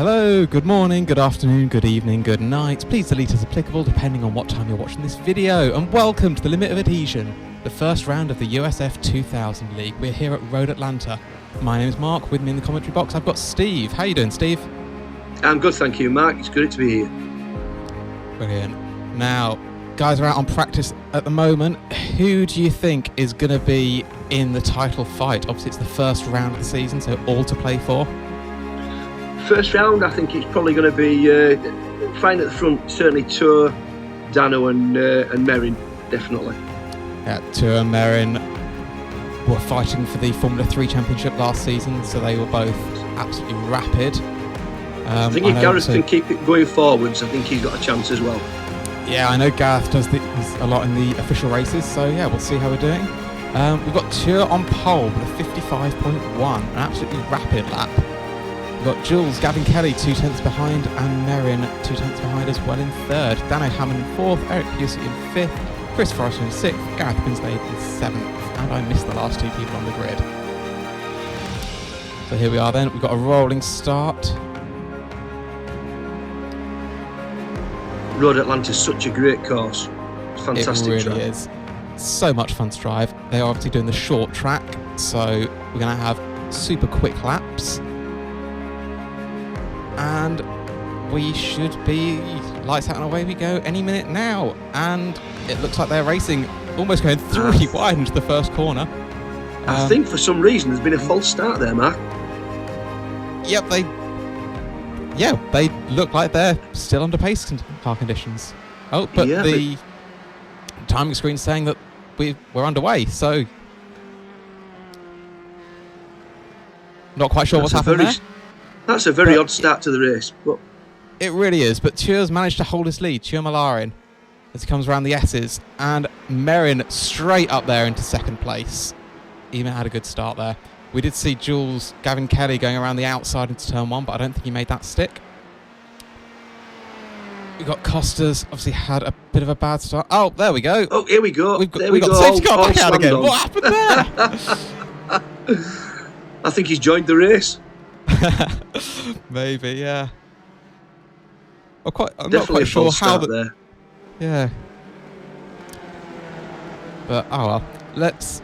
Hello, good morning, good afternoon, good evening, good night. Please delete as applicable depending on what time you're watching this video. And welcome to the Limit of Adhesion, the first round of the USF2000 League. We're here at Road Atlanta. My name is Mark. With me in the commentary box, I've got Steve. How you doing, Steve? I'm good, thank you, Mark. It's good to be here. Brilliant. Now, guys are out on practice at the moment. Who do you think is going to be in the title fight? Obviously, it's the first round of the season, so all to play for. First round, I think it's probably going to be fine at the front. Certainly Ture, Dano and Merijn, definitely. Yeah, Ture and Merijn were fighting for the Formula 3 Championship last season, so they were both absolutely rapid. I think if Gareth can keep it going forwards, I think he's got a chance as well. Yeah, I know Gareth does a lot in the official races, so yeah, we'll see how we're doing. We've got Ture on pole with a 55.1, an absolutely rapid lap. We've got Jules, Gavin Kelly 2 tenths behind, and Merijn 2 tenths behind as well in third. Dano, Hammond in fourth, Erik, Piussi in fifth, Chris Forrester in sixth, Gareth Winslade in seventh, and I missed the last two people on the grid. So here we are then, we've got a rolling start. Road Atlanta is such a great course. It's fantastic. It really track. is. So much fun to drive. They're obviously doing the short track, so we're going to have super quick laps. And we should be lights out and away we go any minute now. And it looks like they're racing, almost going 3 wide into the first corner. I think for some reason there's been a false start there, Mark. Yep, they look like they're still under pace car conditions. Oh, but the timing screen's saying that we're underway, so not quite sure what's happened there. That's a very odd start to the race. But it really is, but Ture's managed to hold his lead, Ture Molarin, as he comes around the S's, and Merijn straight up there into second place. Even had a good start there. We did see Jules, Gavin Kelly going around the outside into turn one, but I don't think he made that stick. We've got Costa's obviously had a bit of a bad start. Oh, there we go. Oh, here we go. We've got the safety car back out again. What happened there? I think he's joined the race. Maybe, yeah. I'm Definitely not quite sure how there. Yeah. But oh well. Let's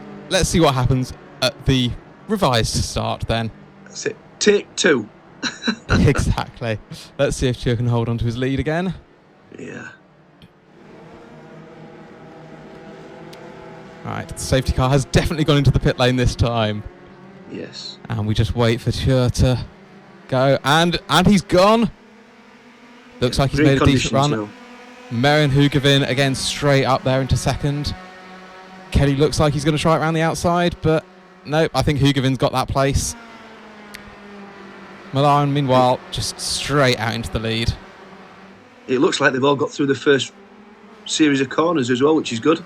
see what happens at the revised start then. That's it. Take 2. Exactly. Let's see if Ture can hold on to his lead again. Yeah. Right, the safety car has definitely gone into the pit lane this time. Yes. And we just wait for Ture to go, and he's gone. Looks like he's made a decent run. Now. Merijn, Hoogeveen again straight up there into second. Kelly looks like he's going to try it around the outside, but nope, I think Hoogeveen's got that place. Molarin, meanwhile, just straight out into the lead. It looks like they've all got through the first series of corners as well, which is good.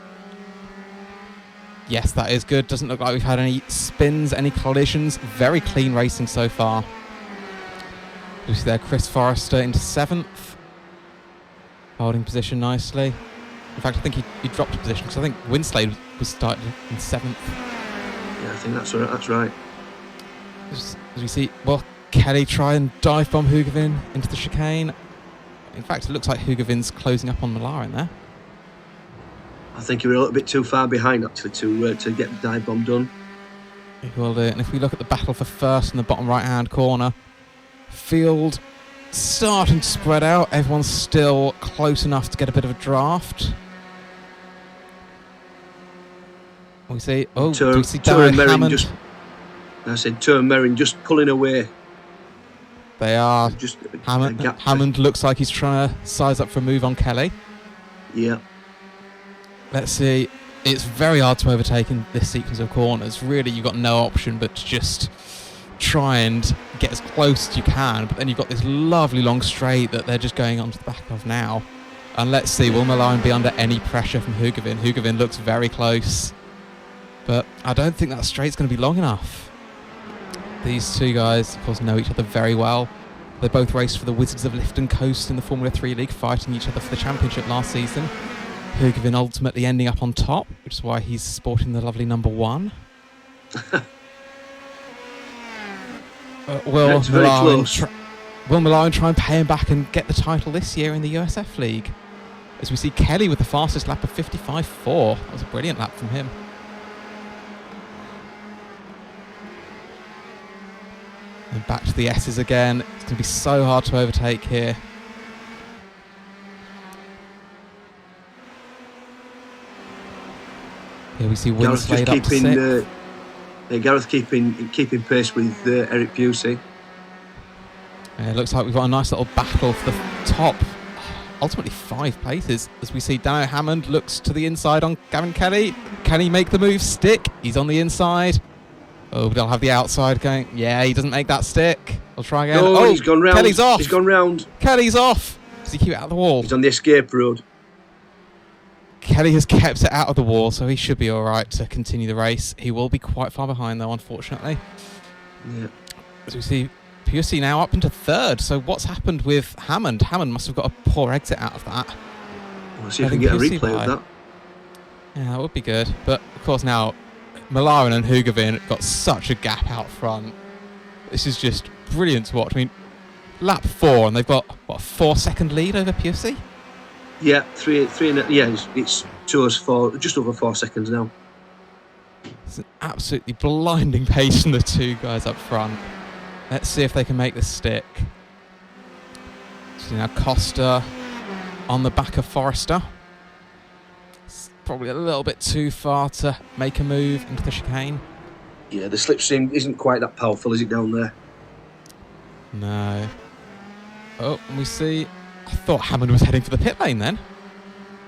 Yes, that is good. Doesn't look like we've had any spins, any collisions. Very clean racing so far. You see there, Chris Forrester into 7th. Holding position nicely. In fact, I think he dropped a position because I think Winslade was started in 7th. Yeah, I think that's right. As we see, well, Kelly try and dive bomb Hoogeveen into the chicane. In fact, it looks like Hoogeveen's closing up on Molarin there. I think he was a little bit too far behind actually to get the dive bomb done. He will do it. And if we look at the battle for first in the bottom right-hand corner, field starting to spread out. Everyone's still close enough to get a bit of a draft. We see. Oh, do we see Ture and Merijn Hammond? Ture and Merijn just pulling away. They are. Just Hammond looks like he's trying to size up for a move on Kelly. Yeah. Let's see. It's very hard to overtake in this sequence of corners. Really, you've got no option but to just try and get as close as you can. But then you've got this lovely long straight that they're just going onto the back of now. And let's see, will Molarin be under any pressure from Hoogeveen? Hoogeveen looks very close. But I don't think that straight's going to be long enough. These two guys, of course, know each other very well. They both raced for the Wizards of Lift and Coast in the Formula 3 League, fighting each other for the championship last season. Hoogeveen ultimately ending up on top, which is why he's sporting the lovely number 1. It's very close. Will Molarin try and pay him back and get the title this year in the USF League? As we see Kelly with the fastest lap of 55.4. That was a brilliant lap from him. And back to the S's again. It's going to be so hard to overtake here. Here we see Winslade up to 6th. Gareth keeping pace with Erik Piussi. It looks like we've got a nice little battle for the top. Ultimately 5 places as we see Dano Hammond looks to the inside on Gavin Kelly. Can he make the move stick? He's on the inside. Oh, they'll have the outside going. Yeah, he doesn't make that stick. I'll try again. Oh, he's gone round. Kelly's off. He's gone round. Kelly's off. Does he keep it out of the wall? He's on the escape road. Kelly has kept it out of the wall, so he should be all right to continue the race. He will be quite far behind, though, unfortunately. Yeah. As we see Piussi now up into 3rd. So what's happened with Hammond? Hammond must have got a poor exit out of that. We'll see if we can get a replay of that. Yeah, that would be good. But, of course, now Molarin and Hoogeveen got such a gap out front. This is just brilliant to watch. I mean, lap 4, and they've got, what, a 4-second lead over Piussi? Yeah, it's Ture's just over 4 seconds now. It's an absolutely blinding pace from the 2 guys up front. Let's see if they can make this stick. So now Costa on the back of Forrester. It's probably a little bit too far to make a move into the chicane. Yeah, the slipstream isn't quite that powerful, is it, down there? No. Oh, and we see... I thought Hammond was heading for the pit lane then.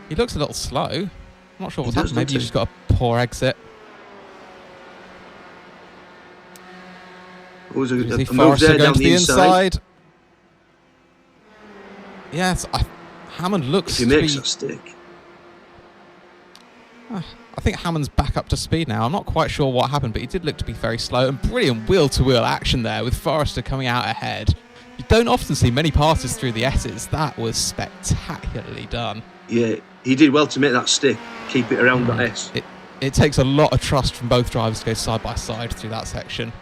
He looks a little slow. I'm not sure what's happened. Maybe he just got a poor exit. See Forrester going to the inside. Yes, Hammond looks if he makes that stick. I think Hammond's back up to speed now. I'm not quite sure what happened, but he did look to be very slow. And brilliant wheel-to-wheel action there with Forrester coming out ahead. You don't often see many passes through the S's. That was spectacularly done. Yeah, he did well to make that stick, keep it around that S. It takes a lot of trust from both drivers to go side by side through that section.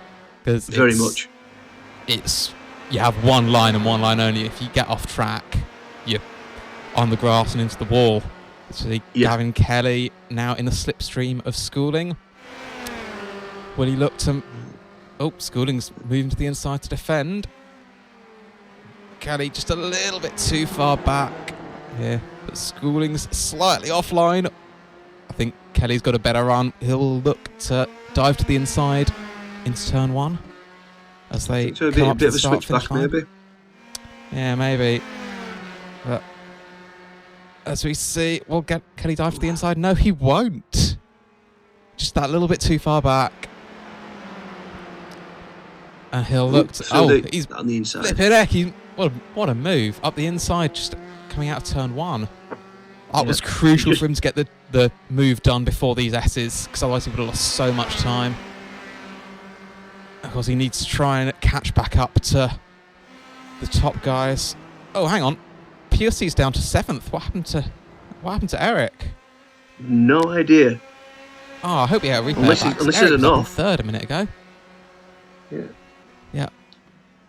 Very much. You have one line and one line only. If you get off track, you're on the grass and into the wall. So Gavin Kelly now in the slipstream of Schooling. Will he look to... Oh, Schooling's moving to the inside to defend. Kelly just a little bit too far back here, but Schooling's slightly offline. I think Kelly's got a better run. He'll look to dive to the inside into turn 1 as they so come a up bit to of the a start switch back, maybe. Yeah, maybe. But as we see, will Kelly dive to the inside? No, he won't. Just that little bit too far back. And he'll look to... he's on the inside. Flipping heck, what a move. Up the inside, just coming out of turn 1. That was crucial for him to get the move done before these S's, because otherwise he would have lost so much time. Of course, he needs to try and catch back up to the top guys. Oh, hang on. Piussi's down to 7th. What happened to Erik? No idea. Oh, I hope he had a replay. Unless he's enough. 3rd a minute ago. Yeah. Yeah.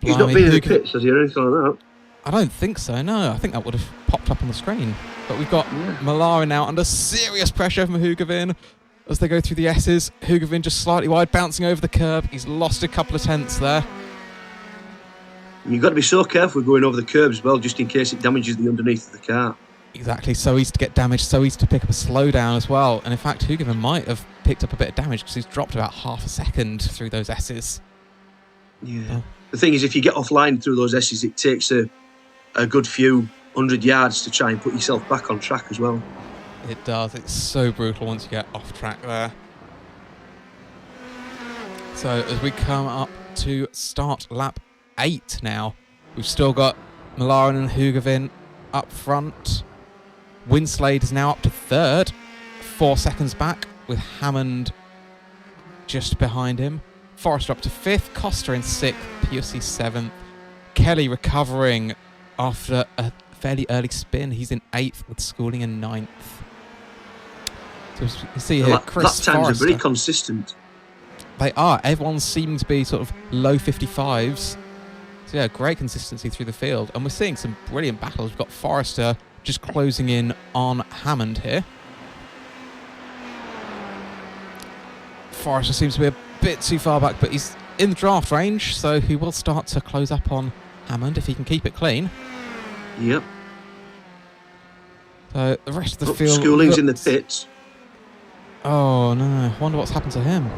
He's not been in the pits, has he, or anything like that? I don't think so, no. I think that would have popped up on the screen. But we've got Molarin now under serious pressure from Hoogeveen as they go through the S's. Hoogeveen just slightly wide, bouncing over the curb. He's lost a couple of tenths there. And you've got to be so careful going over the curb as well, just in case it damages the underneath of the car. Exactly, so easy to get damaged, so easy to pick up a slowdown as well. And in fact, Hoogeveen might have picked up a bit of damage because he's dropped about half a second through those S's. Yeah. Oh. The thing is, if you get offline through those S's, it takes a good few 100 yards to try and put yourself back on track as well. It does. It's so brutal once you get off track there. So as we come up to start lap 8 now, we've still got Molarin and Hoogeveen up front. Winslade is now up to 3rd, 4 seconds back, with Hammond just behind him. Forrester up to 5th, Costa in 6th, Piussi 7th. Kelly recovering after a fairly early spin. He's in 8th with Schooling in 9th. So you see here, Chris lap times Forrester, are very consistent. They are. Everyone seems to be sort of low 55s. So yeah, great consistency through the field. And we're seeing some brilliant battles. We've got Forrester just closing in on Hammond here. Forrester seems to be a bit too far back, but he's in the draft range, so he will start to close up on Hammond if he can keep it clean. Yep. So the rest of the field... Schooling's in the pits. Oh no, I wonder what's happened to him.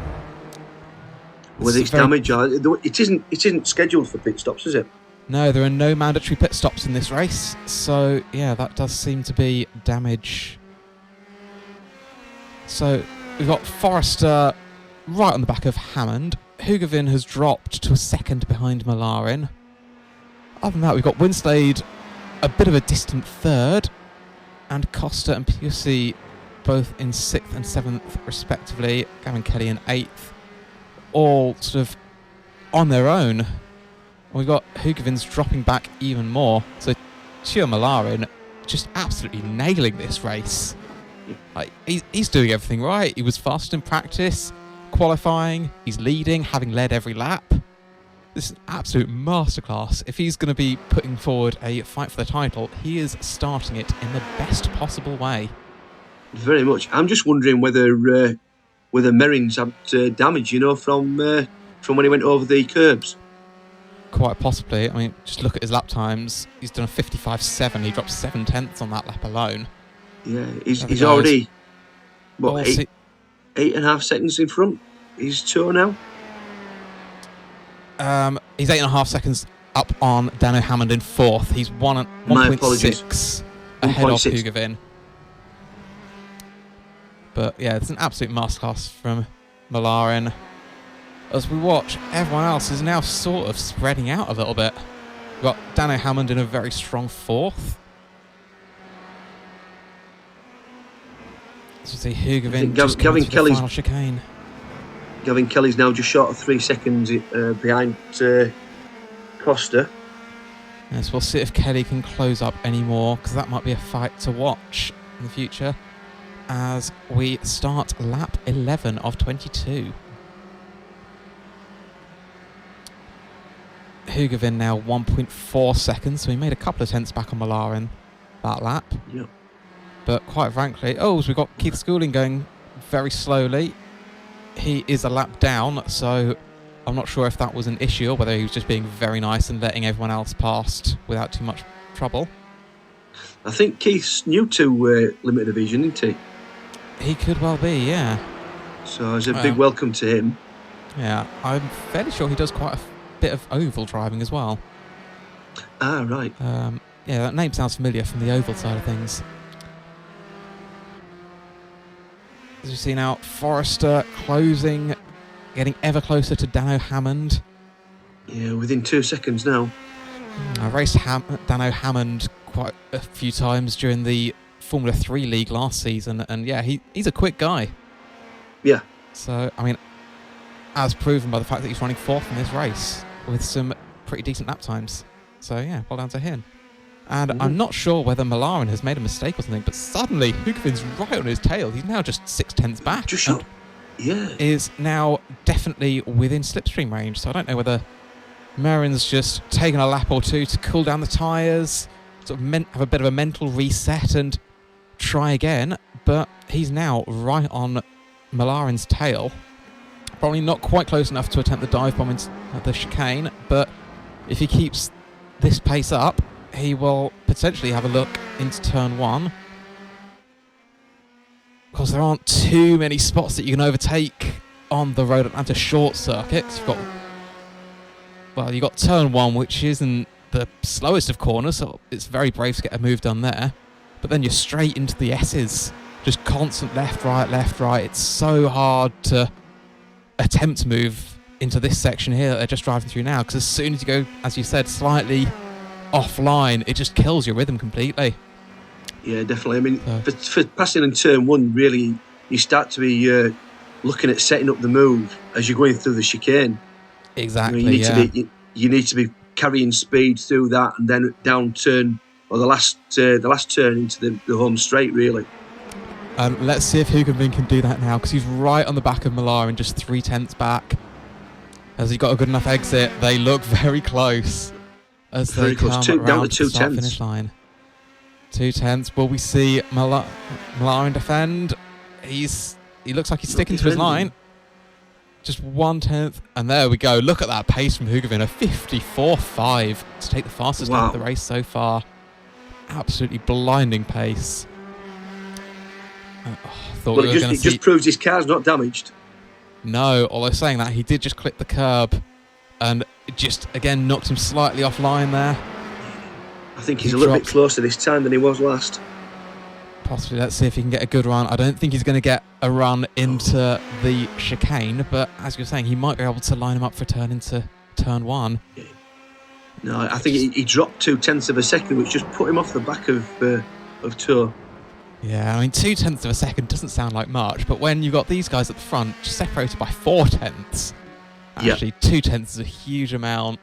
Whether it's damage, it isn't scheduled for pit stops, is it? No, there are no mandatory pit stops in this race, so yeah, that does seem to be damage. So we've got Forrester right on the back of Hammond. Hoogeveen has dropped to a second behind Molarin. Other than that, we've got Winslade a bit of a distant third, and Costa and Piussi both in 6th and 7th respectively. Gavin Kelly in 8th, all sort of on their own. And we've got Hoogeveen's dropping back even more. So Ture Molarin just absolutely nailing this race. Like, he's doing everything right. He was fast in practice, qualifying, he's leading, having led every lap. This is an absolute masterclass. If he's going to be putting forward a fight for the title, he is starting it in the best possible way. Very much. I'm just wondering whether Merijn's had damage, from when he went over the curbs. Quite possibly. I mean, just look at his lap times. He's done a 55.7. He dropped 7/10 on that lap alone. Yeah, he's already, what, 8.5 seconds in front? He's Ture now? He's 8.5 seconds up on Dano Hammond in 4th. He's 1.6 ahead of Hoogeveen. But yeah, it's an absolute masterclass from Molarin. As we watch, everyone else is now sort of spreading out a little bit. We've got Dano Hammond in a very strong 4th. So see Hoogeveen just Gavin Kelly's final chicane. Gavin Kelly's now just short of 3 seconds behind Costa. Yes, we'll see if Kelly can close up any more, because that might be a fight to watch in the future as we start lap 11 of 22. Hoogeveen now 1.4 seconds, so he made a couple of tenths back on Molarin that lap. Yeah. But quite frankly, so we've got Keith Schooling going very slowly. He is a lap down, so I'm not sure if that was an issue or whether he was just being very nice and letting everyone else past without too much trouble. I think Keith's new to limited division, isn't he? He could well be, yeah. So it's a big welcome to him. Yeah, I'm fairly sure he does quite a bit of oval driving as well. Ah, right. Yeah, that name sounds familiar from the oval side of things. As you see now, Forrester closing, getting ever closer to Dano Hammond. Yeah, within 2 seconds now. I raced Dano Hammond quite a few times during the Formula 3 League last season, and yeah, he's a quick guy. Yeah. So, I mean, as proven by the fact that he's running 4th in this race with some pretty decent lap times. So yeah, well done to him. And I'm not sure whether Molarin has made a mistake or something, but suddenly Hoogeveen's right on his tail. He's now just 6/10 back. Just shot. Yeah. Is now definitely within slipstream range. So I don't know whether Merijn's just taken a lap or two to cool down the tyres, sort of have a bit of a mental reset and try again. But he's now right on Molarin's tail. Probably not quite close enough to attempt the dive bomb into the chicane, but if he keeps this pace up, he will potentially have a look into turn 1. Because there aren't too many spots that you can overtake on the Road Atlanta short circuits. You've got turn 1, which isn't the slowest of corners, so it's very brave to get a move done there. But then you're straight into the S's. Just constant left, right. It's so hard to attempt to move into this section here that they're just driving through now, because as soon as you go, as you said, slightly offline, it just kills your rhythm completely. Yeah, definitely. I mean, for passing in turn 1, really, you start to be looking at setting up the move as you're going through the chicane. Exactly. You need to be carrying speed through that, and then down turn, or the last turn into the home straight, really. Let's see if Hoogeveen can do that now, because he's right on the back of Molarin, just 3/10 back. Has he got a good enough exit? They look very close. as Very they close. come Down around to the start 2/10. finish line. 2/10. Will we see Molarin defend? He looks like he's sticking to his line. Just 1/10, and there we go. Look at that pace from Hoogeveen, a 54.5 to take the fastest lap of the race so far. Absolutely blinding pace. Well, it just proves his car's not damaged. No, although saying that, he did just clip the curb, and it just again knocked him slightly offline there. I think he's a little bit closer this time than he was last. Possibly. Let's see if he can get a good run. I don't think he's going to get a run into the chicane, but as you're saying, he might be able to line him up for a turn into turn 1. No, I think he dropped 0.2 of a second, which just put him off the back of Ture. Yeah, I mean, 0.2 of a second doesn't sound like much, but when you've got these guys at the front just separated by 0.4, actually 0.2 is a huge amount.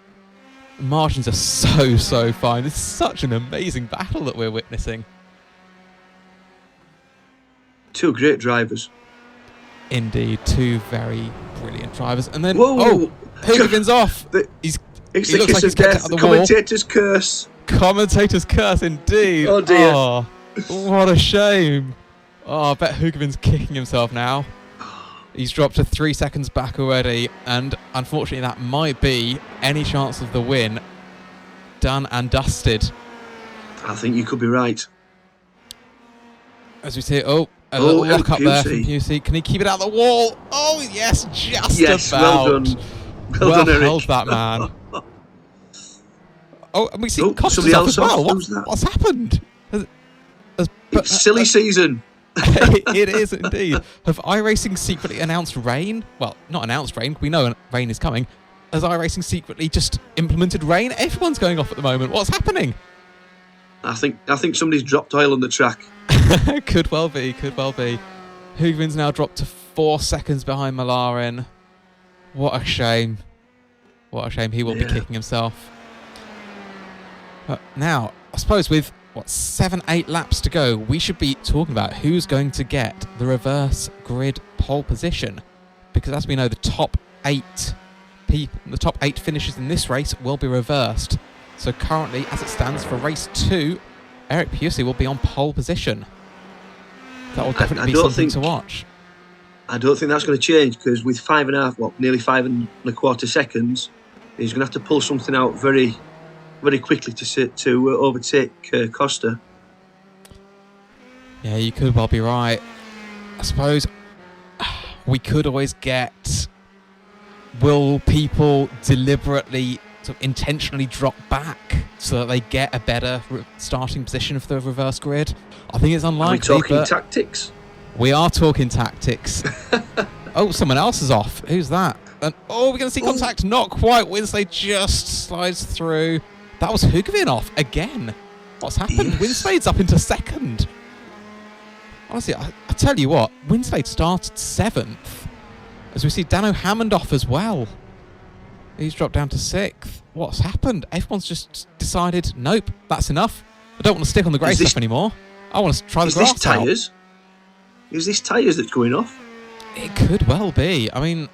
Margins are so fine. It's such an amazing battle that we're witnessing. 2 great drivers. Indeed, 2 very brilliant drivers. And then, whoa! Hoogeveen's off. It's the kiss of death, the commentator's curse. Commentator's curse, indeed. Oh, dear. Oh, what a shame. Oh, I bet Hoogeveen's kicking himself now. He's dropped to 3 seconds back already, and unfortunately that might be any chance of the win done and dusted. I think you could be right. As we see, a little lock up there from Piussi. Can he keep it out the wall? Oh, yes, just about. Well done. Well done, held, Erik. that man. And we see Costa's somebody up else as well. off. Who's that? What's happened? It's silly season. It is indeed. Have iRacing secretly announced rain? Well, not announced rain. We know rain is coming. Has iRacing secretly just implemented rain? Everyone's going off at the moment. What's happening? I think somebody's dropped oil on the track. Could well be. Hoogeveen's now dropped to 4 seconds behind Molarin. What a shame. He will be kicking himself. But now, I suppose with 7-8 laps to go, we should be talking about who's going to get the reverse grid pole position, because as we know, the top 8 finishes in this race will be reversed. So currently, as it stands for race 2, Erik Piussi will be on pole position. That will definitely be something to watch. I don't think that's going to change, because with nearly 5.25 seconds, he's going to have to pull something out very, very quickly to overtake Costa. Yeah, you could well be right. I suppose we could always get... Will people deliberately, intentionally drop back so that they get a better starting position for the reverse grid? I think it's unlikely. Are we talking tactics? We are talking tactics. Oh, someone else is off. Who's that? And we're going to see contact. Not quite. Winslade just slides through. That was Hoogeveen off again. What's happened? Yes. Winslade's up into 2nd. Honestly, I tell you what, Winslade started 7th. As we see Dano Hammond off as well. He's dropped down to 6th. What's happened? Everyone's just decided, nope, that's enough. I don't want to stick on the grey stuff anymore. I want to try the grass out. Is this tyres that's going off? It could well be. I mean,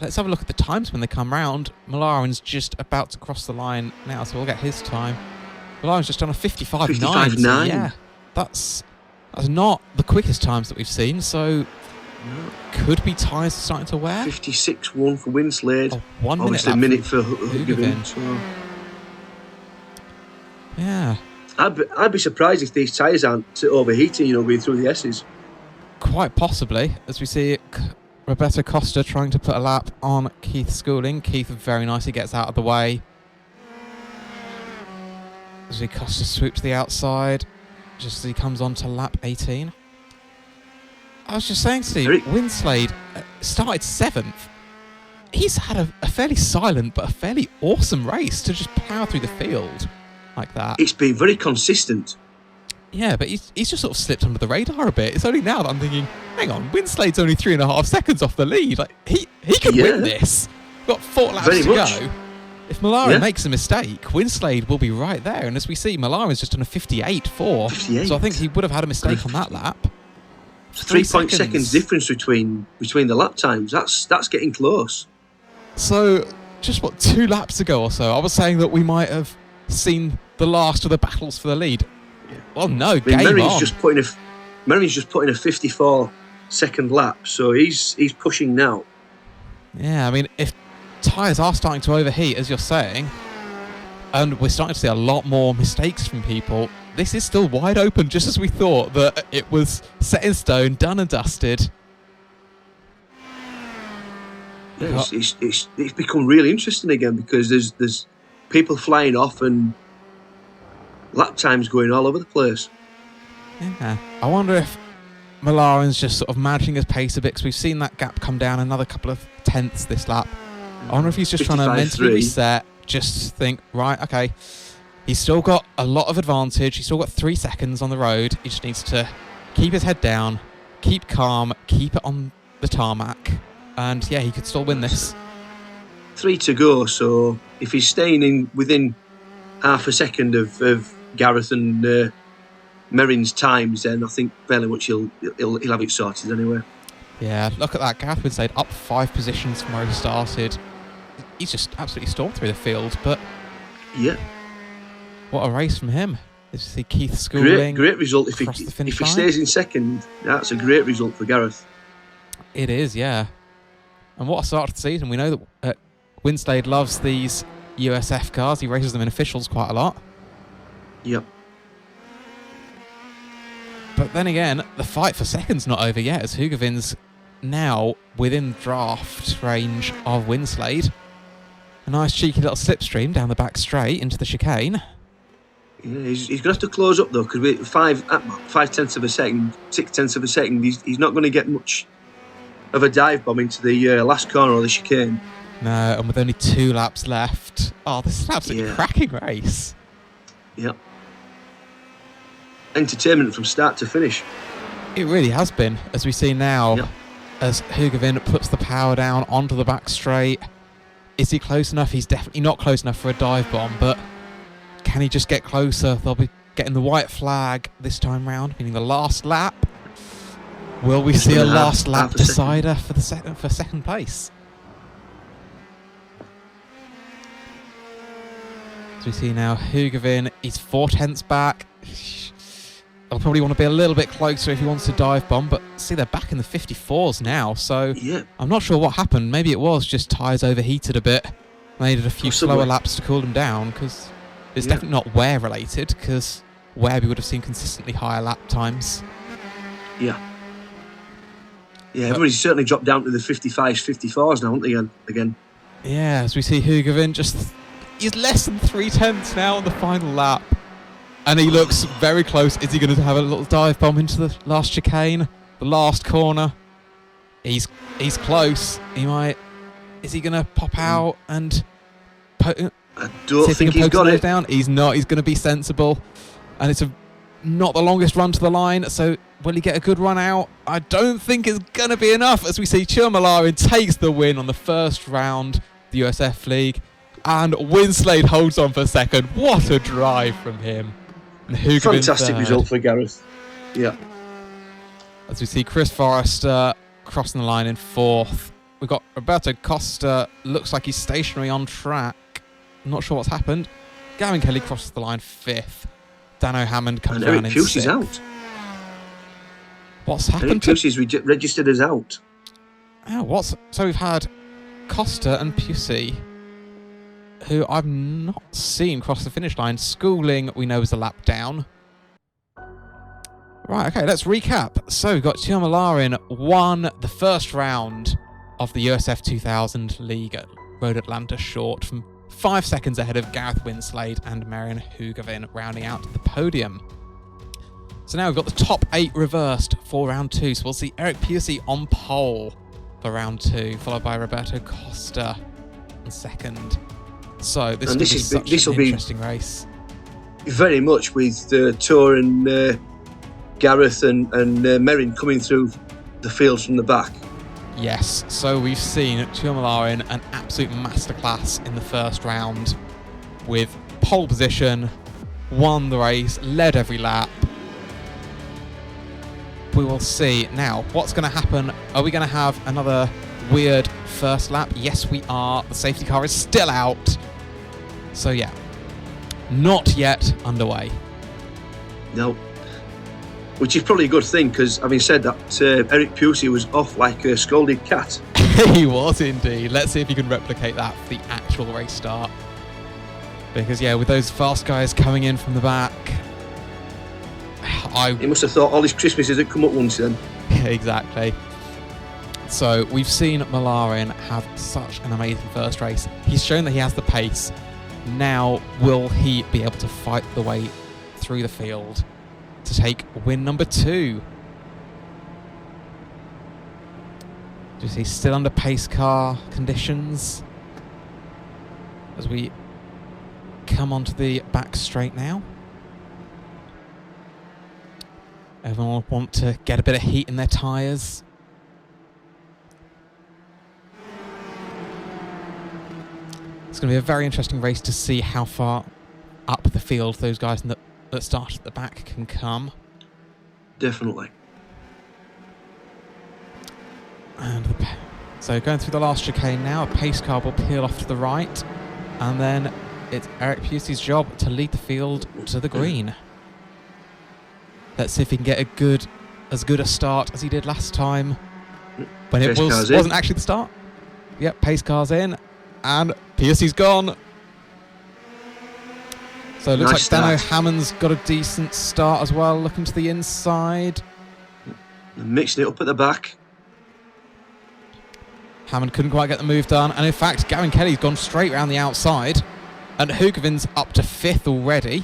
let's have a look at the times when they come round. Molarin's just about to cross the line now, so we'll get his time. Molarin's just done a 55.9. 55.9. So yeah, that's not the quickest times that we've seen, so could be tyres starting to wear. 56.1 for Winslade. 1 minute. Obviously a minute for Hoogeveen. So. Yeah. I'd be surprised if these tyres aren't overheating, going through the S's. Quite possibly, as we see Roberto Costa trying to put a lap on Keith Schooling. Keith very nicely gets out of the way. As we Costa swoop to the outside, just as he comes on to lap 18. I was just saying, Steve, Winslade started 7th. He's had a fairly silent but a fairly awesome race to just plough through the field like that. It's been very consistent. Yeah, but he's just sort of slipped under the radar a bit. It's only now that I'm thinking, hang on, Winslade's only 3.5 seconds off the lead. Like he could win this. We've got 4 laps to go. If Molarin makes a mistake, Winslade will be right there. And as we see, Molarin's just on a 58.4. 58. So I think he would have had a mistake on that lap. 3 seconds difference between the lap times. That's getting close. So just 2 laps ago or so, I was saying that we might have seen the last of the battles for the lead. Yeah. Well, no, I mean, game Merij's on. just put in a 54-second lap, so he's pushing now. Yeah, I mean, if tyres are starting to overheat, as you're saying, and we're starting to see a lot more mistakes from people, this is still wide open, just as we thought that it was set in stone, done and dusted. Yeah, it's become really interesting again because there's people flying off and lap times going all over the place. Yeah, I wonder if Molarin's just sort of managing his pace a bit, because we've seen that gap come down another couple of tenths this lap. I wonder if he's just trying to mentally reset, just think, right, okay, he's still got a lot of advantage, he's still got 3 seconds on the road, he just needs to keep his head down, keep calm, keep it on the tarmac, and yeah, he could still win this. 3 to go, so if he's staying within half a second of Gareth and Merijn's times, then I think fairly much he'll have it sorted anyway. Yeah, look at that. Gareth Winslade up 5 positions from where he started. He's just absolutely stormed through the field, but yeah, what a race from him. You see Keith Schooling. Great result. If he stays in second, that's a great result for Gareth. It is, yeah. And what a start to the season. We know that Winslade loves these USF cars. He races them in officials quite a lot. Yep. But then again, the fight for second's not over yet, as Hoogeveen's now within draft range of Winslade. A nice cheeky little slipstream down the back straight into the chicane. Yeah, he's going to have to close up though, because with 5 tenths of a second, 6 tenths of a second, he's not going to get much of a dive bomb into the last corner of the chicane. No, and with only 2 laps left. Oh, this is an absolutely cracking race. Yep. Entertainment from start to finish. It really has been, as we see now, yep. As Hoogeveen puts the power down onto the back straight. Is he close enough? He's definitely not close enough for a dive bomb, but can he just get closer? They'll be getting the white flag this time round, meaning the last lap. Will we see a last lap decider for second place? As we see now, Hoogeveen, he's 4 tenths back. He'll probably want to be a little bit closer if he wants to dive bomb, but see, they're back in the 54s now, so yeah. I'm not sure what happened. Maybe it was just tyres overheated a bit. They needed a few slower laps to cool them down, because it's definitely not wear related, because wear we would have seen consistently higher lap times. Yeah. Yeah, everybody's certainly dropped down to the 55s, 54s now, haven't they, again? Yeah, as we see Hoogeveen he's less than 3 tenths now on the final lap. And he looks very close. Is he going to have a little dive bomb into the last chicane? The last corner? He's close. He might... Is he going to pop out and... I don't think he's got it. Down? He's not. He's going to be sensible. And it's not the longest run to the line, so will he get a good run out? I don't think it's going to be enough, as we see Ture Molarin takes the win on the first round, the USF League, and Winslade holds on for second. What a drive from him. Fantastic result for Gareth. Yeah. As we see Chris Forrester crossing the line in 4th. We've got Roberto Costa, looks like he's stationary on track. I'm not sure what's happened. Gavin Kelly crosses the line 5th. Dano Hammond comes down in 6th. Piussi's out. What's happened? Piussi's registered as out. Oh, so we've had Costa and Piussi, who I've not seen cross the finish line. Schooling, we know, is a lap down. Right, okay, let's recap. So we've got Ture Molarin won the first round of the USF2000 League at Road Atlanta Short from 5 seconds ahead of Gareth Winslade and Merijn Hoogeveen, rounding out the podium. So now we've got the top 8 reversed for round 2. So we'll see Erik Piussi on pole for round 2, followed by Roberto Costa in second. So this will be an interesting race. Very much with Ture and Gareth and Merijn coming through the fields from the back. Yes, so we've seen Ture Molarin an absolute masterclass in the first round with pole position, won the race, led every lap. We will see now what's going to happen. Are we going to have another weird first lap? Yes, we are. The safety car is still out. So yeah, not yet underway. No. Which is probably a good thing, because having said that, Erik Piussi was off like a scolded cat. He was indeed. Let's see if he can replicate that for the actual race start. Because, yeah, with those fast guys coming in from the back, He must have thought all his Christmases had come at once then. Exactly. So we've seen Molarin have such an amazing first race. He's shown that he has the pace. Now, will he be able to fight the way through the field to take win number 2? Just he's still under pace car conditions as we come onto the back straight now. Everyone will want to get a bit of heat in their tyres. It's going to be a very interesting race to see how far up the field those guys that start at the back can come. Definitely. And so going through the last chicane now, a pace car will peel off to the right, and then it's Erik Piussi's job to lead the field to the green. Let's see if he can get as good a start as he did last time when it wasn't actually the start. Yep, pace car's in, and Piussi's gone. So it looks like Dano Hammond's got a decent start as well, looking to the inside. Mixing it up at the back. Hammond couldn't quite get the move done, and in fact Gavin Kelly's gone straight round the outside, and Hoogeveen's up to 5th already.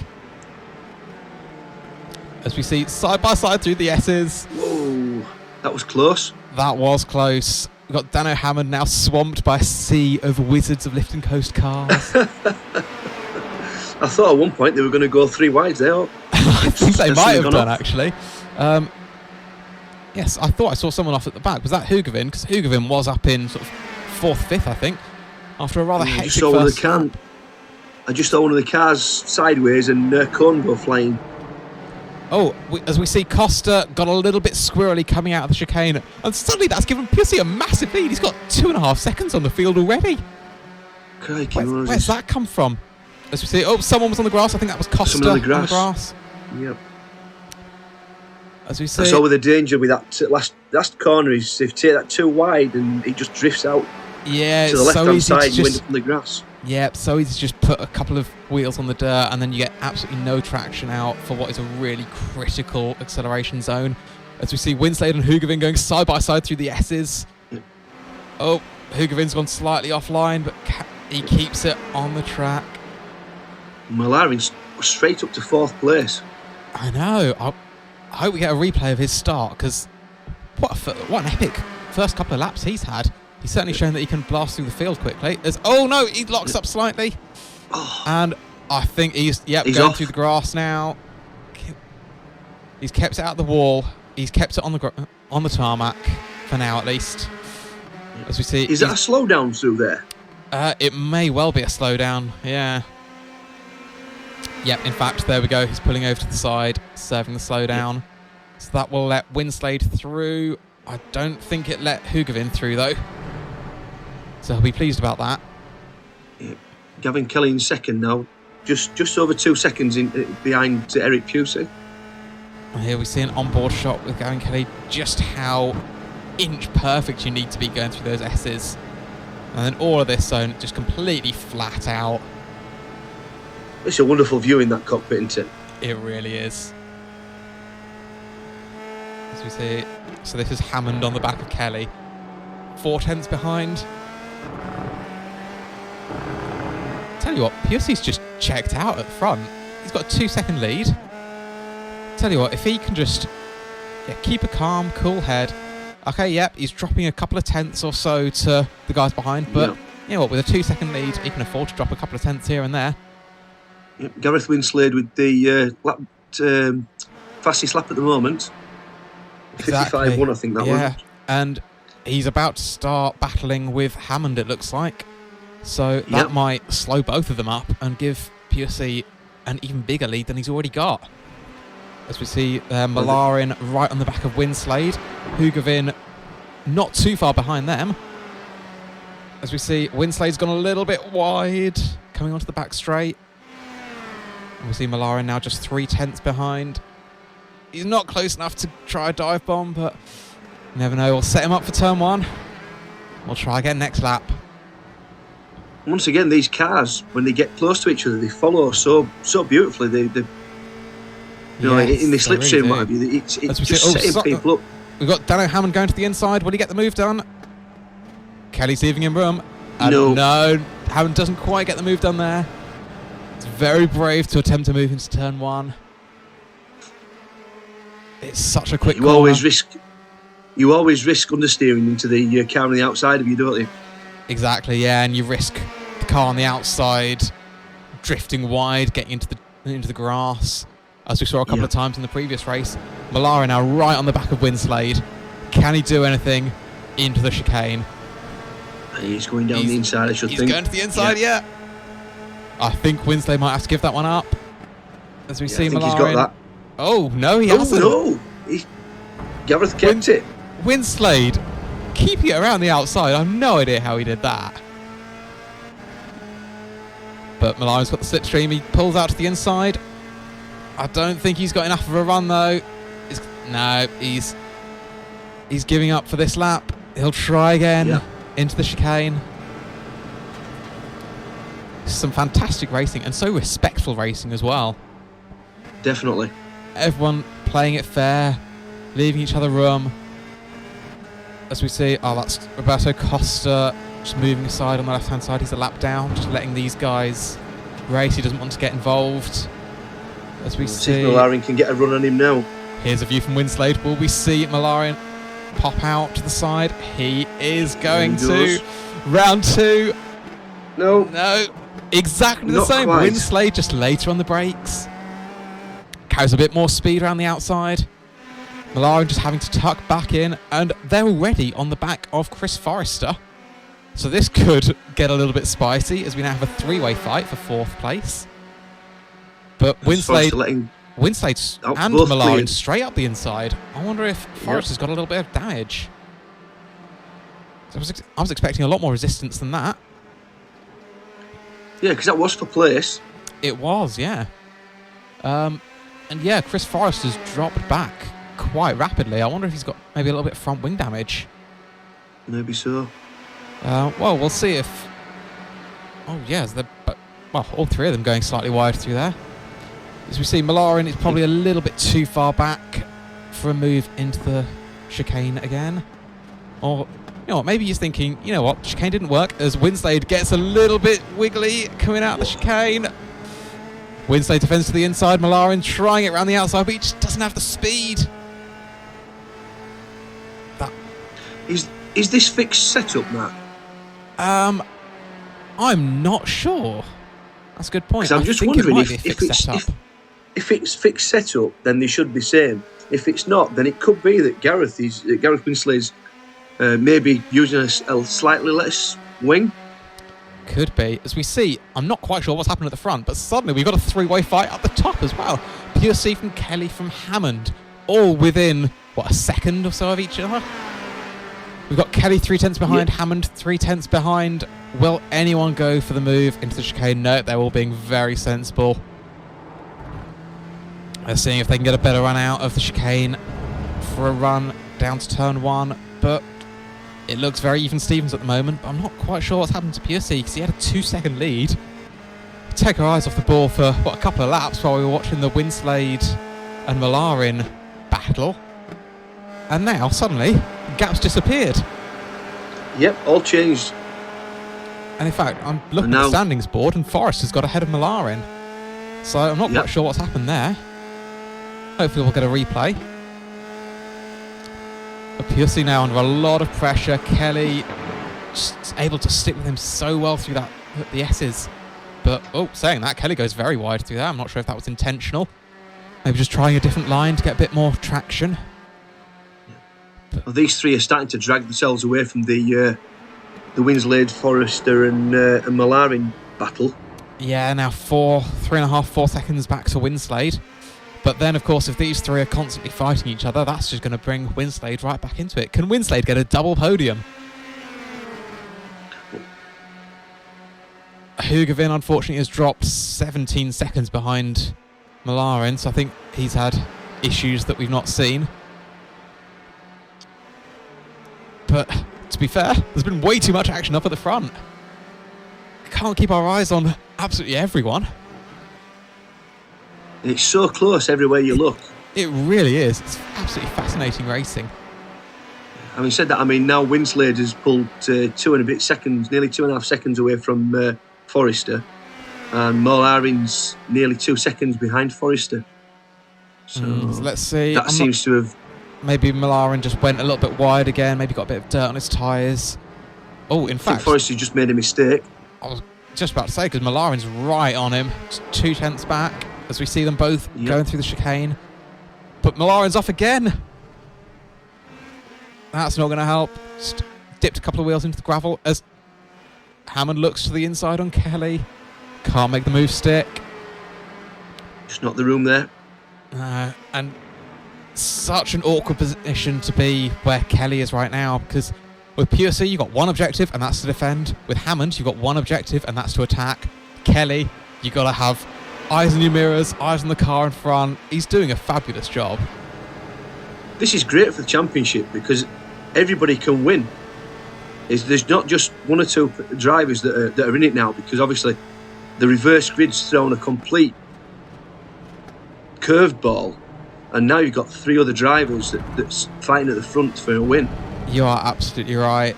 As we see side by side through the S's. Whoa, that was close. That was close. We've got Dano Hammond now swamped by a sea of wizards of lift and coast cars. I thought at one point they were going to go 3 wide there. I think they might have done, actually. Yes, I thought I saw someone off at the back. Was that Hoogeveen? Because Hoogeveen was up in sort of 4th, 5th, I think, after a rather hectic first. I just saw one of the cars sideways and cone go flying. Oh, as we see Costa got a little bit squirrely coming out of the chicane, and suddenly that's given Piussi a massive lead. He's got 2.5 seconds on the field already. Where's that come from? As we see, someone was on the grass. I think that was Costa on the grass. Yep. As we see, I saw with the danger with that last corner is if you take that too wide and it just drifts out to the left-hand side and you end up on the grass. Yeah, so easy to just put a couple of wheels on the dirt and then you get absolutely no traction out for what is a really critical acceleration zone. As we see Winslade and Hoogeveen going side by side through the S's. Yep. Oh, Hoogeveen's gone slightly offline, but he keeps it on the track. Molarin's straight up to 4th place. I know. I hope we get a replay of his start, because what an epic first couple of laps he's had. He's certainly shown that he can blast through the field quickly. Oh no, he locks up slightly. And I think he's going off. Through the grass now. He's kept it out the wall. He's kept it on the tarmac, for now at least. As we see. Is that a slowdown through there? It may well be a slowdown, yeah. Yep, in fact, there we go. He's pulling over to the side, serving the slowdown. Yep. So that will let Winslade through. I don't think it let Hoogeveen through, though. So he'll be pleased about that. Yep. Gavin Kelly in second now. Just over 2 seconds behind Erik Piussi. And here we see an onboard shot with Gavin Kelly, just how inch perfect you need to be going through those S's. And then all of this zone just completely flat out. It's a wonderful view in that cockpit, isn't it? It really is. As we see, so this is Hammond on the back of Kelly. 4 tenths behind. Tell you what, Piussi's just checked out at the front. He's got a 2-second lead. Tell you what, if he can just keep a calm, cool head. Okay, yep, he's dropping a couple of tenths or so to the guys behind, but you know what, with a 2-second lead, he can afford to drop a couple of tenths here and there. Yep, Gareth Winslade with the fastest lap at the moment. Exactly. 55.1, I think that one. And he's about to start battling with Hammond, it looks like. So that might slow both of them up and give Piussi an even bigger lead than he's already got. As we see Molarin right on the back of Winslade. Hoogeveen not too far behind them. As we see Winslade's gone a little bit wide, coming onto the back straight. We see Molarin now just 3/10 behind. He's not close enough to try a dive bomb, but you never know. We'll set him up for turn 1. We'll try again next lap. Once again, these cars, when they get close to each other, they follow so beautifully. They you know, in the slipstream, really what have you, it's just see, setting people up. We've got Dano Hammond going to the inside. Will he get the move done? Kelly's leaving him room. No, Hammond doesn't quite get the move done there. It's very brave to attempt to move into turn 1. It's such a quick corner. You always risk understeering into the car on the outside of you, don't you? Exactly, yeah, and you risk the car on the outside drifting wide, getting into the grass, as we saw a couple of times in the previous race. Molarin now right on the back of Winslade. Can he do anything into the chicane? He's going down the inside, I should think. He's going to the inside, yeah. I think Winslade might have to give that one up. As we see Molarin. He's got that. Oh, no, he hasn't. No, Gareth kept it. Winslade keeping it around the outside. I have no idea how he did that. But Molarin's got the slipstream. He pulls out to the inside. I don't think he's got enough of a run, though. He's giving up for this lap. He'll try again into the chicane. Some fantastic racing, and so respectful racing as well. Definitely. Everyone playing it fair, leaving each other room. As we see, that's Roberto Costa just moving aside on the left-hand side. He's a lap down, just letting these guys race. He doesn't want to get involved. As we see, Molarin can get a run on him now. Here's a view from Winslade. Will we see Molarin pop out to the side? He is going to. Round 2. No. Exactly the same. Quite. Winslade just later on the brakes. Carries a bit more speed around the outside. Molarin just having to tuck back in, and they're already on the back of Chris Forrester. So this could get a little bit spicy, as we now have a 3-way fight for 4th place. But Winslade and Molarin straight up the inside. I wonder if Forrester's got a little bit of damage. So I was expecting a lot more resistance than that. Yeah, because that was for place. It was, yeah. And yeah, Chris Forrester's dropped back quite rapidly. I wonder if he's got maybe a little bit of front wing damage. Maybe so. Well, we'll see if... Oh, yeah. All 3 of them going slightly wide through there. As we see, Molarin is probably a little bit too far back for a move into the chicane again. Or, you know what, maybe he's thinking, you know what, chicane didn't work, as Winslade gets a little bit wiggly coming out of the chicane. Winslade defends to the inside, Molarin trying it around the outside, but he just doesn't have the speed. Is this fixed setup, Matt? I'm not sure. That's a good point. I'm just wondering if it's fixed setup, then they should be same. If it's not, then it could be that Gareth Winslade's maybe using a slightly less wing. Could be. As we see, I'm not quite sure what's happened at the front, but suddenly we've got a 3-way fight at the top as well. Piussi from Kelly from Hammond, all within, a second or so of each other? We've got Kelly 3/10 behind, Hammond 3/10 behind. Will anyone go for the move into the chicane? No, they're all being very sensible. They're seeing if they can get a better run out of the chicane for a run down to turn 1, but it looks very even Stevens at the moment. But I'm not quite sure what's happened to Piussi, because he had a 2-second lead. Take our eyes off the ball for a couple of laps while we were watching the Winslade and Molarin battle, and now suddenly the gap's disappeared. Yep, all changed. And in fact, I'm looking at the standings board, and Forrester's got ahead of Molarin, so I'm not quite sure what's happened there. Hopefully we'll get a replay. But Piussi now under a lot of pressure. Kelly just able to stick with him so well through the S's. But, saying that, Kelly goes very wide through that. I'm not sure if that was intentional. Maybe just trying a different line to get a bit more traction. Well, these 3 are starting to drag themselves away from the Winslade, Forrester and Molarin battle. Yeah, now 3.5, 4 seconds back to Winslade. But then, of course, if these 3 are constantly fighting each other, that's just going to bring Winslade right back into it. Can Winslade get a double podium? Hoogeveen, unfortunately, has dropped 17 seconds behind Molarin, so I think he's had issues that we've not seen. But to be fair, there's been way too much action up at the front. Can't keep our eyes on absolutely everyone. It's so close everywhere you look. It really is. It's absolutely fascinating racing. Having said that, I mean, now Winslade has pulled 2 and a bit seconds, nearly 2.5 seconds away from Forrester, and Molarin's nearly 2 seconds behind Forrester. So let's see. That seems to have... Maybe Molarin just went a little bit wide again, maybe got a bit of dirt on his tyres. Oh, in I fact... think Forrester just made a mistake. I was just about to say, because Molarin's right on him, just 2 tenths back, as we see them both going through the chicane. But Molarin's off again. That's not going to help. Just dipped a couple of wheels into the gravel as Hammond looks to the inside on Kelly. Can't make the move stick. Just not the room there. And such an awkward position to be where Kelly is right now, because with Piussi you've got one objective and that's to defend. With Hammond you've got one objective and that's to attack. Kelly, you've got to have eyes on your mirrors, eyes on the car in front. He's doing a fabulous job. This is great for the championship because everybody can win. There's not just 1 or 2 drivers that are in it now, because obviously the reverse grid's thrown a complete curveball, and now you've got 3 other drivers that's fighting at the front for a win. You are absolutely right.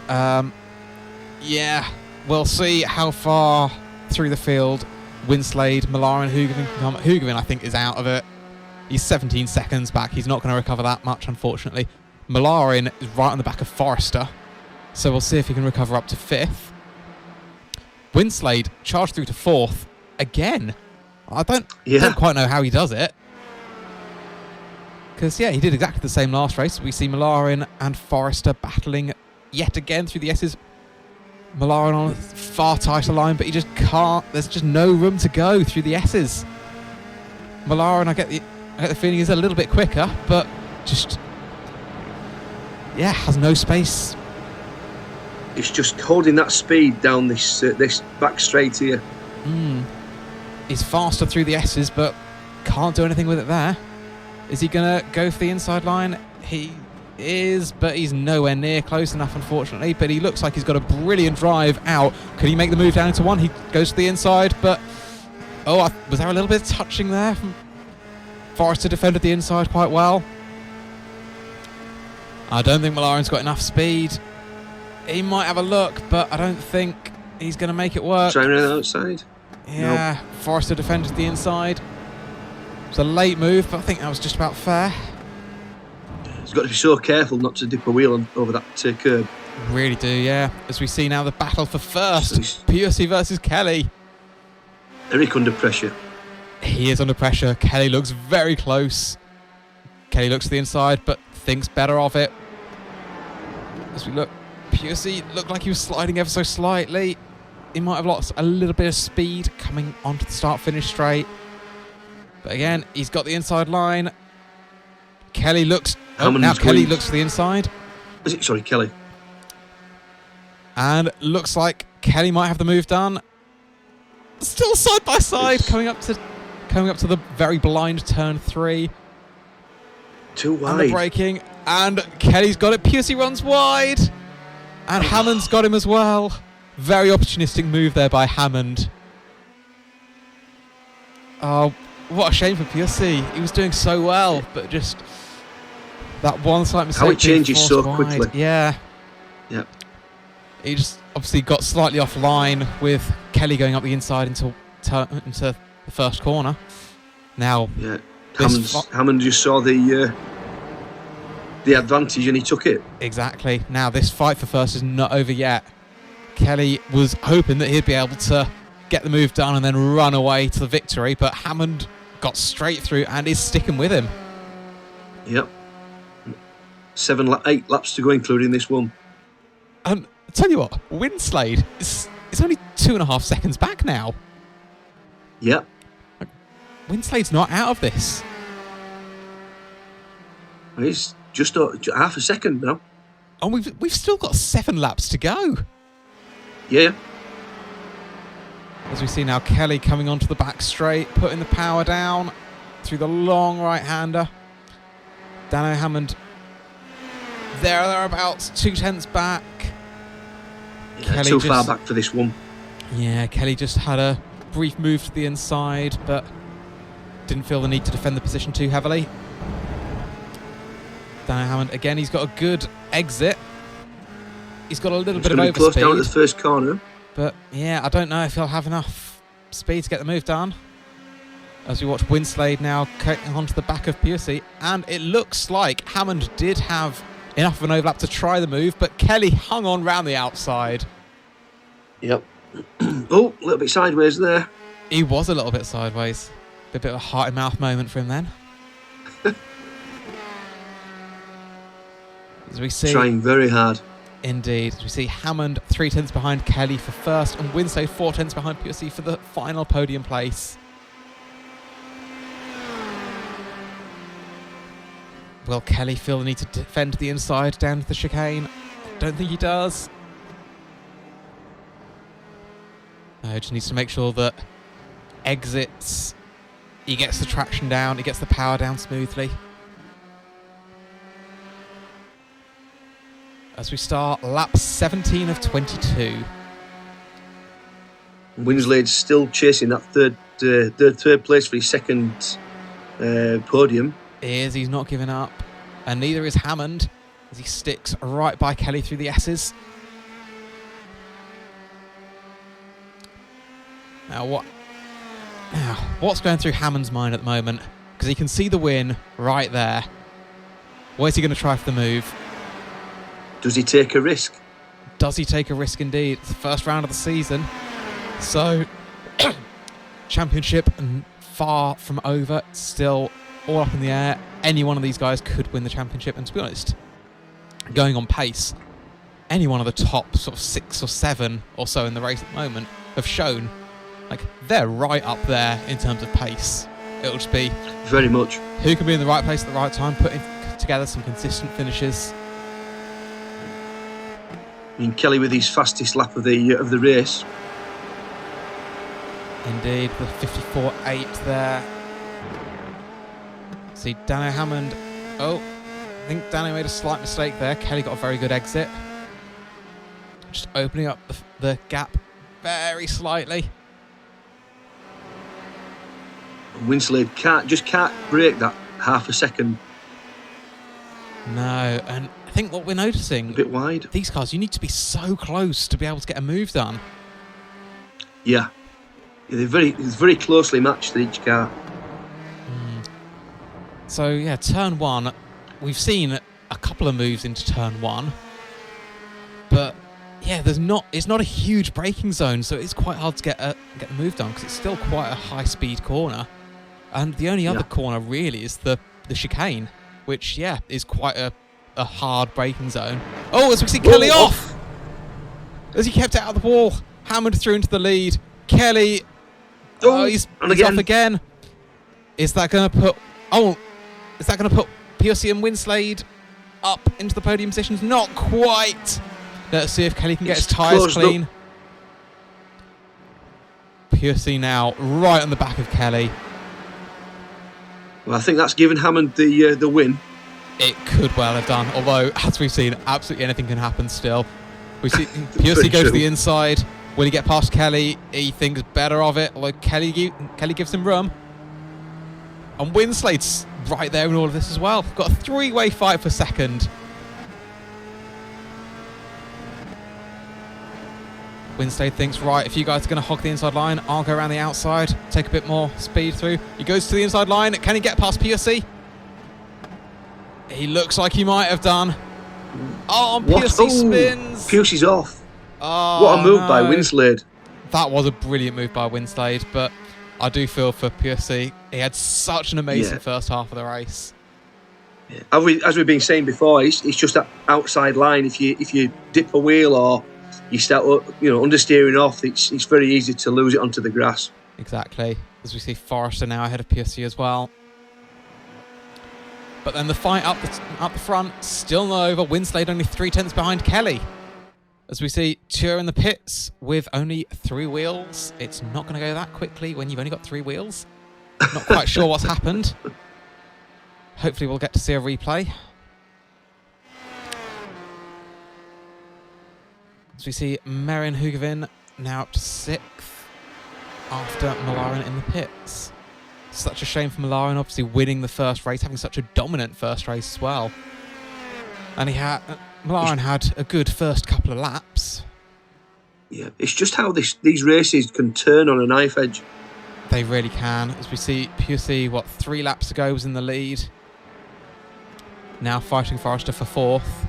Yeah, we'll see how far through the field Winslade, Molarin, Hoogeveen can come. Hoogeveen, I think, is out of it. He's 17 seconds back. He's not going to recover that much, unfortunately. Molarin is right on the back of Forrester, so we'll see if he can recover up to 5th. Winslade charged through to 4th again. I don't quite know how he does it. Because, yeah, he did exactly the same last race. We see Molarin and Forrester battling yet again through the S's. Molarin on a far tighter line, but he just can't. There's just no room to go through the S's. Molarin, I get the feeling he's a little bit quicker, but just, yeah, has no space. It's just holding that speed down this back straight here. He's faster through the S's, but can't do anything with it there. Is he going to go for the inside line? He is, but he's nowhere near close enough, unfortunately. But he looks like he's got a brilliant drive out. Could he make the move down into 1? He goes to the inside, but... Oh, was there a little bit of touching there? Forrester defended the inside quite well. I don't think Molarin's got enough speed. He might have a look, but I don't think he's going to make it work. Trying around the outside? Yeah, nope. Forrester defended the inside. It was a late move, but I think that was just about fair. He's got to be so careful not to dip a wheel over that curb. Really do, yeah. As we see now the battle for first. Piussi versus Kelly. Erik under pressure. He is under pressure. Kelly looks very close. Kelly looks to the inside, but thinks better of it. As we look, Piussi looked like he was sliding ever so slightly. He might have lost a little bit of speed coming onto the start-finish straight. But again, he's got the inside line. Kelly looks... now Kelly looks to the inside. Sorry, Kelly. And looks like Kelly might have the move done. Still side by side, coming up to the very blind turn 3. Too wide. And the braking, and Kelly's got it. Piussi runs wide, and Hammond's got him as well. Very opportunistic move there by Hammond. Oh, what a shame for Piussi. He was doing so well, but just that one slight mistake. How it changes so quickly. Yeah. Yeah. He just obviously got slightly offline with Kelly going up the inside into the first corner. Now, yeah, Hammond just saw the advantage and he took it. Exactly. Now this fight for first is not over yet. Kelly was hoping that he'd be able to get the move done and then run away to the victory, but Hammond got straight through and is sticking with him. Yep. 8 laps to go, including this one. I tell you what, Winslade is only 2.5 seconds back now. Yep. Winslade's not out of this. He's just half a second now. And we've still got 7 laps to go. Yeah. As we see now, Kelly coming onto the back straight, putting the power down through the long right-hander. Dano Hammond thereabouts, 2/10 back. Yeah, Kelly too far back for this one. Yeah, Kelly just had a brief move to the inside, but didn't feel the need to defend the position too heavily. Dano Hammond, again, he's got a good exit. He's got a little bit of overspeed. Close down to the first corner. But, yeah, I don't know if he'll have enough speed to get the move done. As we watch Winslade now cutting onto the back of Piussi. And it looks like Hammond did have enough of an overlap to try the move, but Kelly hung on round the outside. Yep. Oh, a little bit sideways there. He was a little bit sideways. A bit of a heart-in-mouth moment for him then. As we see, trying very hard. Indeed. As we see Hammond 3/10 behind Kelly for first, and Winslade 4/10 behind Piussi for the final podium place. Will Kelly feel the need to defend the inside down to the chicane? Don't think he does. No, just needs to make sure that exits, he gets the traction down, he gets the power down smoothly. As we start lap 17 of 22. Winslade's still chasing that third place for his second podium. He is, he's not giving up. And neither is Hammond, as he sticks right by Kelly through the S's. Now what's going through Hammond's mind at the moment? Because he can see the win right there. Where's he going to try for the move? Does he take a risk? Does he take a risk indeed? It's the first round of the season. So, championship and far from over. It's still all up in the air. Any one of these guys could win the championship. And to be honest, going on pace, any one of the top sort of 6 or 7 or so in the race at the moment have shown like they're right up there in terms of pace. It'll just be very much who can be in the right place at the right time, putting together some consistent finishes. I mean, Kelly with his fastest lap of the race. Indeed, the 54.8 there. See Dano Hammond. Oh, I think Dano made a slight mistake there. Kelly got a very good exit. Just opening up the gap very slightly. Winslade can't break that half a second. No, and I think what we're noticing, a bit wide. These cars, you need to be so close to be able to get a move done. Yeah, they're very closely matched to each car. So yeah, turn 1, we've seen a couple of moves into turn 1, but yeah, it's not a huge braking zone, so it's quite hard to get the move done because it's still quite a high speed corner, and the only other corner really is the chicane, which is quite a hard braking zone. Oh, as we see Kelly off! As he kept it out of the wall, Hammond through into the lead. Kelly, he's off again. Is that going to put Piussi and Winslade up into the podium positions? Not quite. Let's see if Kelly can get his tyres clean. Piussi now right on the back of Kelly. Well, I think that's given Hammond the win. It could well have done, although, as we've seen, absolutely anything can happen still. We see Piussi go to the inside. Will he get past Kelly? He thinks better of it, although Kelly gives him room. And Winslade's right there in all of this as well. Got a 3-way fight for second. Winslade thinks, right, if you guys are going to hog the inside line, I'll go around the outside, take a bit more speed through. He goes to the inside line. Can he get past Piussi? He looks like he might have done. Oh, and Piussi spins. Piussi's off. Oh, what a move by Winslade. That was a brilliant move by Winslade, but I do feel for Piussi. He had such an amazing first half of the race. Yeah. As we've been saying before, it's just that outside line. If you dip a wheel or you start understeering off, it's very easy to lose it onto the grass. Exactly. As we see Forrester now ahead of Piussi as well. But then the fight up the front, still not over. Winslade only 3/10 behind Kelly. As we see Ture in the pits with only 3 wheels. It's not going to go that quickly when you've only got 3 wheels. Not quite sure what's happened. Hopefully we'll get to see a replay. As we see Merijn Hoogeveen now up to 6th after Molarin in the pits. Such a shame for Molarin, obviously winning the first race, having such a dominant first race as well. And Molarin had a good first couple of laps. Yeah, it's just how these races can turn on a knife edge. They really can. As we see Piussi, 3 laps ago was in the lead. Now fighting Forrester for 4th.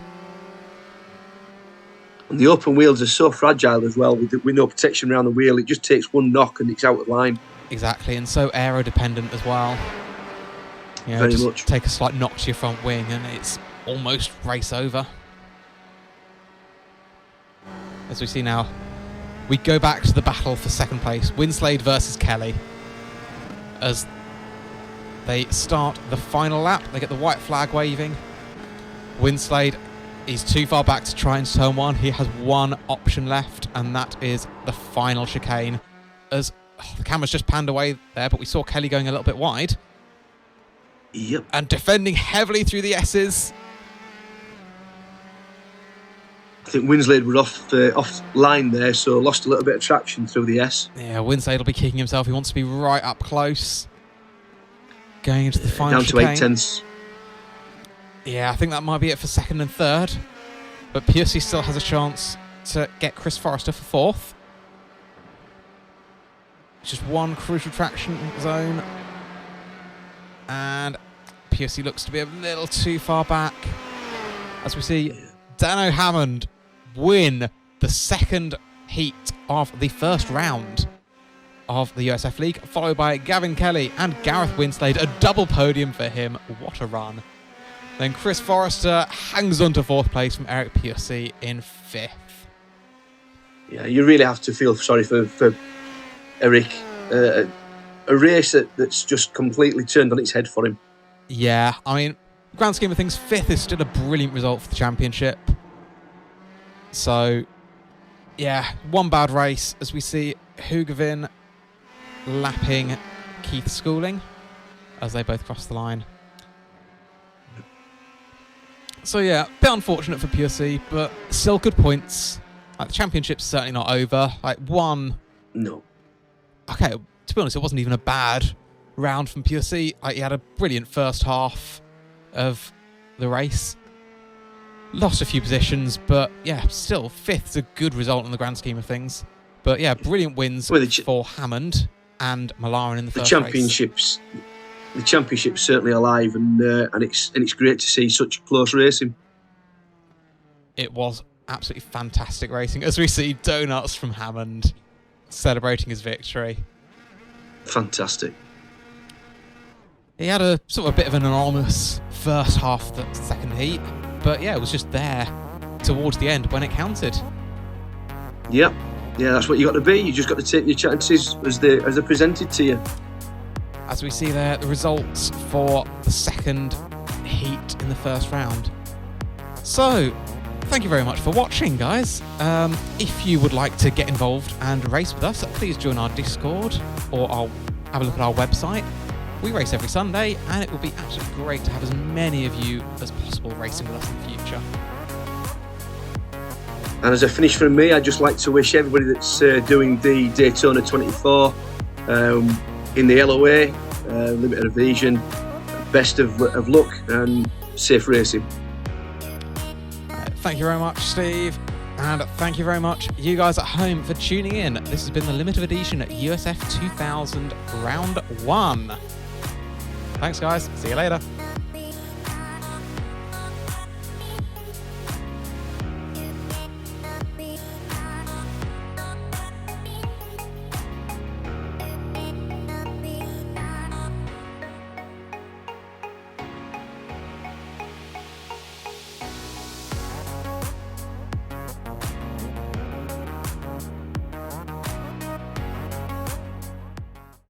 And the open wheels are so fragile as well, with no protection around the wheel. It just takes one knock and it's out of line. Exactly, and so aero dependent as well. You know, Very just much. Take a slight knock to your front wing and it's almost race over. As we see now, we go back to the battle for second place. Winslade versus Kelly. As they start the final lap, they get the white flag waving. Winslade is too far back to try and turn one. He has one option left, and that is the final chicane. As the camera's just panned away there, but we saw Kelly going a little bit wide. Yep. And defending heavily through the S's. I think Winslade was off line there, so lost a little bit of traction through the S. Yeah, Winslade will be kicking himself. He wants to be right up close. Going into the final down to chicane. 8/10. Yeah, I think that might be it for second and third. But Piussi still has a chance to get Chris Forrester for 4th. Just one crucial traction zone. And Piussi looks to be a little too far back. As we see Dano Hammond win the second heat of the first round of the USF League, followed by Gavin Kelly and Gareth Winslade. A double podium for him. What a run. Then Chris Forrester hangs on to 4th place from Erik Piussi in 5th. Yeah, you really have to feel sorry for Erik. A race that's just completely turned on its head for him. Yeah, I mean, grand scheme of things, 5th is still a brilliant result for the championship. So, yeah, one bad race as we see Hoogeveen lapping Keith Schooling as they both cross the line. So yeah, a bit unfortunate for Piussi, but still good points. Like, the championship's certainly not over. No. Okay, to be honest, it wasn't even a bad round from Piussi. He had a brilliant first half of the race. Lost a few positions, but yeah, still 5th's a good result in the grand scheme of things. But yeah, brilliant wins for Hammond and Molarin in the first race. The championship's certainly alive, and it's great to see such close racing. It was absolutely fantastic racing as we see donuts from Hammond celebrating his victory. Fantastic. He had a sort of a bit of an anonymous first half of the second heat, but yeah, it was just there towards the end when it counted. Yep. Yeah, that's what you got to be. You just got to take your chances as they're presented to you. As we see there, the results for the second heat in the first round. So, thank you very much for watching, guys. If you would like to get involved and race with us, please join our Discord or have a look at our website. We race every Sunday, and it will be absolutely great to have as many of you as possible racing with us in the future. And as a finish from me, I'd just like to wish everybody that's doing the Daytona 24 in the LoA, Limited Adhesion, best of luck and safe racing. Thank you very much, Steve. And thank you very much, you guys at home, for tuning in. This has been the Limited Edition at USF2000 Round 1. Thanks, guys. See you later.